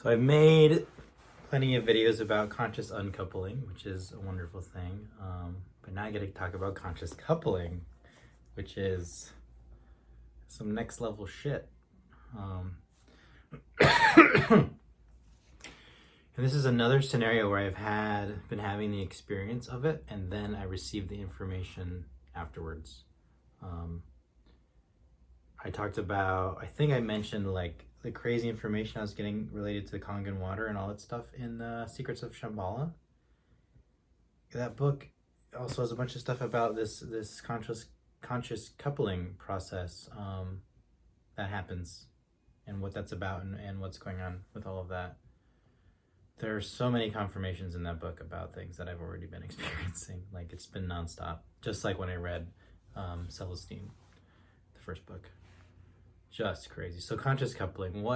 So I've made plenty of videos about conscious uncoupling, which is a wonderful thing. But now I get to talk about conscious coupling, which is some next level shit. And this is another scenario where I've been having the experience of it, and then I received the information afterwards. I talked about, I think I mentioned like the crazy information I was getting related to the Kangen water and all that stuff in the Secrets of Shambhala. That book also has a bunch of stuff about this conscious coupling process that happens and what that's about and what's going on with all of that. There are so many confirmations in that book about things that I've already been experiencing. Like, it's been nonstop, just like when I read selves, the first book. Just crazy. So conscious coupling,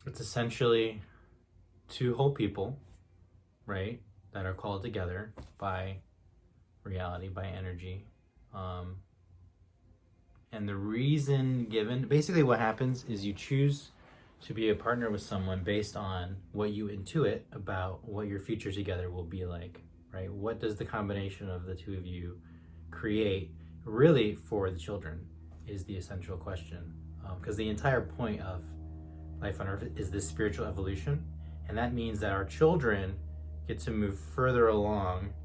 it's essentially two whole people, right, that are called together by reality, by energy. And the reason given, basically what happens is you choose to be a partner with someone based on what you intuit about what your future together will be like, right? What does the combination of the two of you create really for the children is the essential question. Because the entire point of life on earth is this spiritual evolution. And that means that our children get to move further along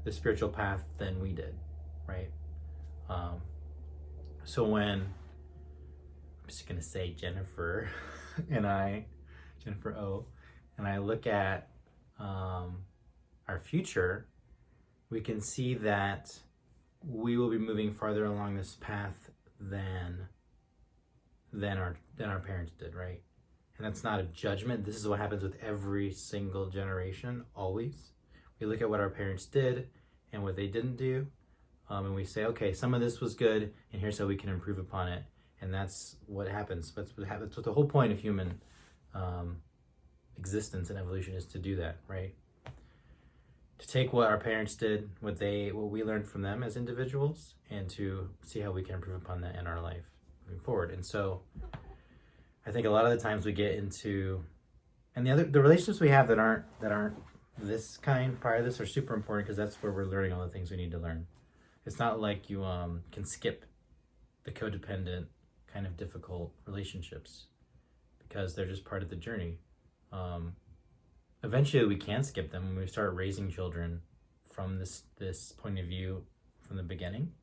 the spiritual path than we did, right? So when, I'm just gonna say Jennifer O, and I look at our future, we can see that we will be moving farther along this path than our parents did, right? And that's not a judgment. This is what happens with every single generation, always. We look at what our parents did and what they didn't do, and we say, okay, some of this was good, and here's how we can improve upon it. And that's what happens. That's what the whole point of human existence and evolution is, to do that, right? To take what our parents did, what we learned from them as individuals, and to see how we can improve upon that in our life moving forward. And so I think a lot of the times we get into, and the relationships we have that aren't this kind prior to this are super important, because that's where we're learning all the things we need to learn. It's not like you can skip the codependent kind of difficult relationships, because they're just part of the journey. Eventually we can skip them when we start raising children from this point of view from the beginning,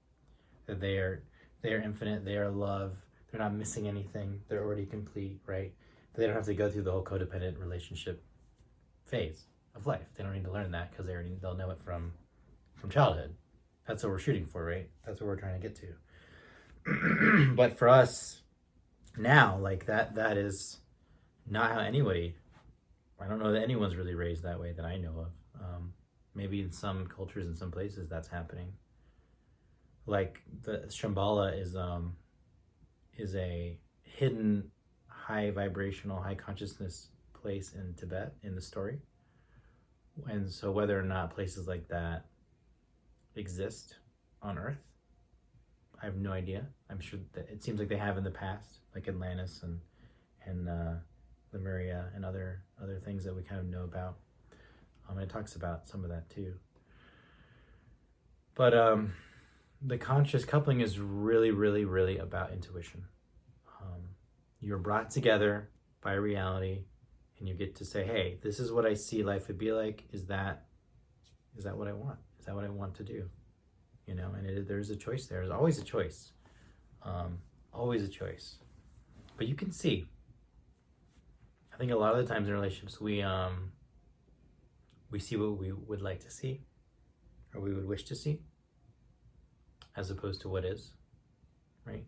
that they are infinite, they are love, they're not missing anything, they're already complete, right? They don't have to go through the whole codependent relationship phase of life. They don't need to learn that, because they'll know it from childhood. That's what we're shooting for, right? That's what we're trying to get to. But for us now, like that is not how anybody, I don't know that anyone's really raised that way that I know of. Maybe in some cultures, in some places, that's happening. Like the Shambhala is a hidden, high vibrational, high consciousness place in Tibet in the story. And so whether or not places like that exist on Earth, I have no idea. I'm sure that it seems like they have in the past, like Atlantis and Lemuria and other things that we kind of know about. And it talks about some of that too. But the conscious coupling is really, really, really about intuition. You're brought together by reality, and you get to say, hey, this is what I see life would be like. Is that what I want? Is that what I want to do? You know, and there's a choice there. There's always a choice. Always a choice. But you can see, I think a lot of the times in relationships, we see what we would like to see, or we would wish to see, as opposed to what is, right?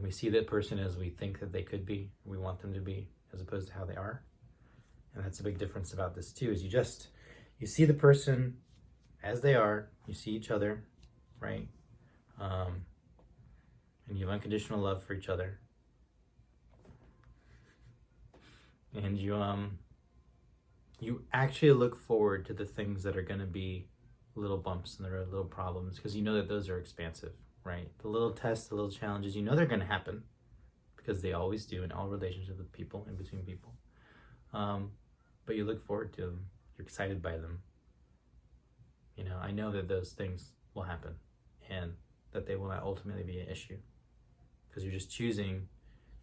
We see that person as we think that they could be, we want them to be, as opposed to how they are. And that's a big difference about this too, is you see the person as they are, you see each other, right? And you have unconditional love for each other. And you actually look forward to the things that are going to be little bumps and the road, little problems, because you know that those are expansive, right? The little tests, the little challenges, you know they're going to happen, because they always do in all relationships with people and between people. But you look forward to them. You're excited by them. You know, I know that those things will happen and that they will not ultimately be an issue, because you're choosing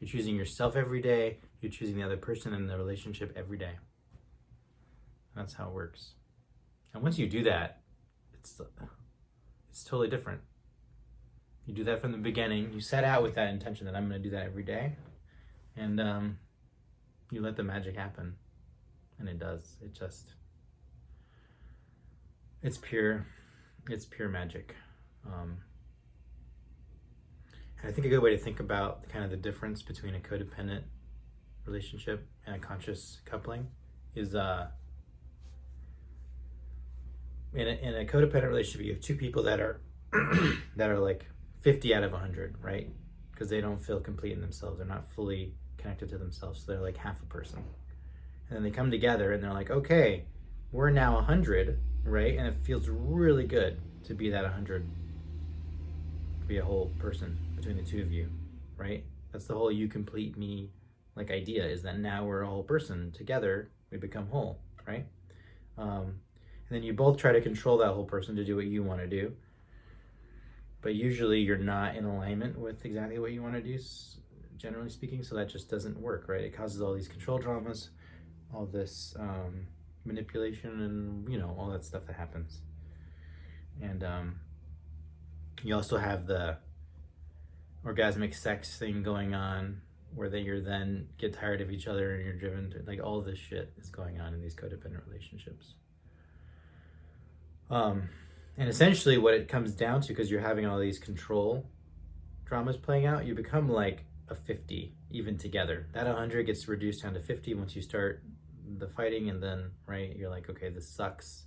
yourself every day. You're choosing the other person in the relationship every day. That's how it works. And once you do that, it's totally different. You do that from the beginning. You set out with that intention that I'm going to do that every day, and you let the magic happen, and it does. It's pure magic. And I think a good way to think about kind of the difference between a codependent relationship and a conscious coupling is in a codependent relationship, you have two people that are that are like 50 out of 100, right? Because they don't feel complete in themselves. They're not fully connected to themselves. So they're like half a person. And then they come together and they're like, okay, we're now 100, right? And it feels really good to be that 100, to be a whole person between the two of you, right? That's the whole you complete me like idea, is that now we're a whole person together. We become whole, right? And then you both try to control that whole person to do what you want to do. But usually you're not in alignment with exactly what you want to do, generally speaking, so that just doesn't work, right? It causes all these control dramas, all this manipulation, and, you know, all that stuff that happens. And you also have the orgasmic sex thing going on, where you're then get tired of each other and you're driven to, like, all this shit is going on in these codependent relationships. And essentially what it comes down to, because you're having all these control dramas playing out, you become like a 50 even together. That 100 gets reduced down to 50 once you start the fighting, and then, right, you're like, okay, this sucks.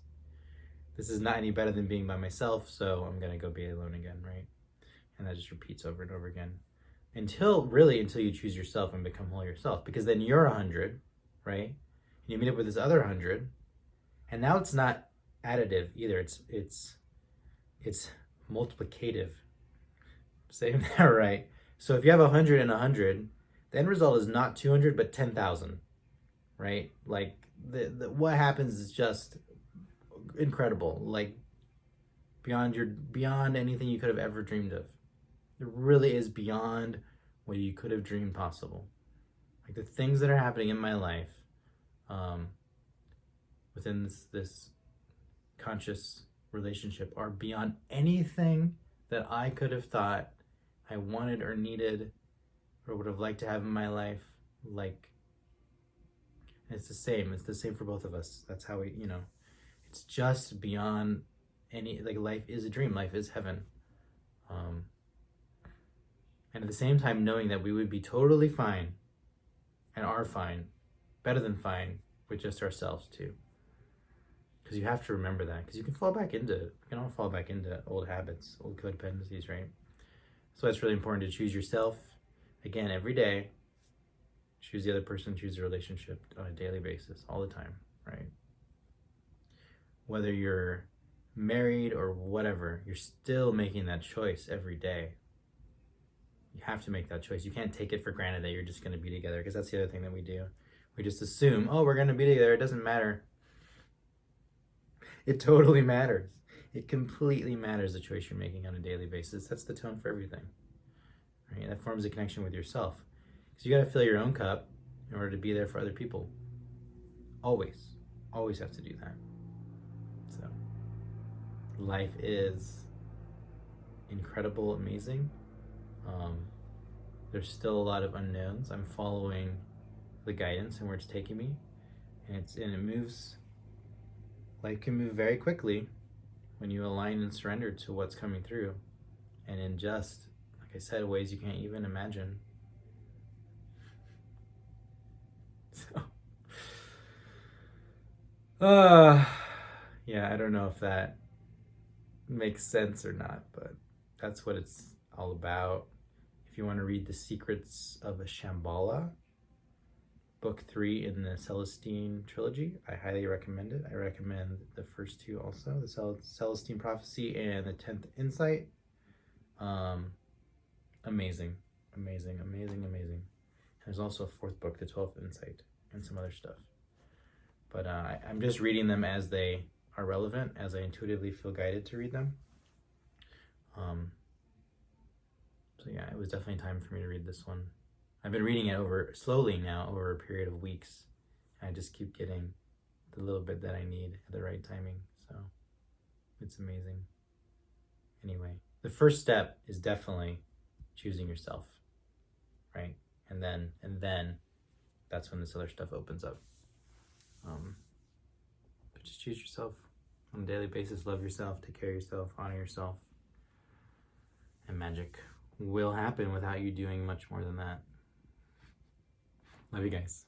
This is not any better than being by myself, so I'm gonna go be alone again, right? And that just repeats over and over again until you choose yourself and become whole yourself, because then you're 100, right? And you meet up with this other 100, and now it's not additive either. It's multiplicative. Saying that right. So if you have 100 and 100, the end result is not 200 but 10,000, right? Like the what happens is just incredible, like beyond anything you could have ever dreamed of. It really is beyond what you could have dreamed possible. Like the things that are happening in my life, within this conscious relationship, are beyond anything that I could have thought I wanted or needed or would have liked to have in my life. Like, it's the same for both of us. That's how we, you know, it's just beyond any, like, life is a dream, life is heaven. And at the same time, knowing that we would be totally fine and are fine, better than fine, with just ourselves too. Because you have to remember that, because we can all fall back into old habits, old codependencies, right? So it's really important to choose yourself again every day. Choose the other person, choose the relationship on a daily basis, all the time, right? Whether you're married or whatever, you're still making that choice every day. You have to make that choice. You can't take it for granted that you're just going to be together, because that's the other thing that we do. We just assume, oh, we're going to be together. It doesn't matter. It totally matters. It completely matters, the choice you're making on a daily basis. That's the tone for everything, right? That forms a connection with yourself. Because you got to fill your own cup in order to be there for other people. Always have to do that. So life is incredible, amazing. There's still a lot of unknowns. I'm following the guidance and where it's taking me, and it moves. Life can move very quickly when you align and surrender to what's coming through, and in just, like I said, ways you can't even imagine. So, yeah, I don't know if that makes sense or not, but that's what it's all about. If you want to read The Secrets of a Shambhala, book 3 in the Celestine trilogy, I highly recommend it. I recommend the first two also, the Celestine Prophecy and the 10th Insight. Amazing amazing, amazing, amazing. There's also a fourth book, The 12th Insight, and some other stuff. But I'm just reading them as they are relevant, as I intuitively feel guided to read them. So yeah, it was definitely time for me to read this one. I've been reading it slowly now over a period of weeks. I just keep getting the little bit that I need at the right timing. So it's amazing. Anyway, the first step is definitely choosing yourself, right? And then that's when this other stuff opens up. But just choose yourself on a daily basis. Love yourself, take care of yourself, honor yourself, and magic will happen without you doing much more than that. Love you guys.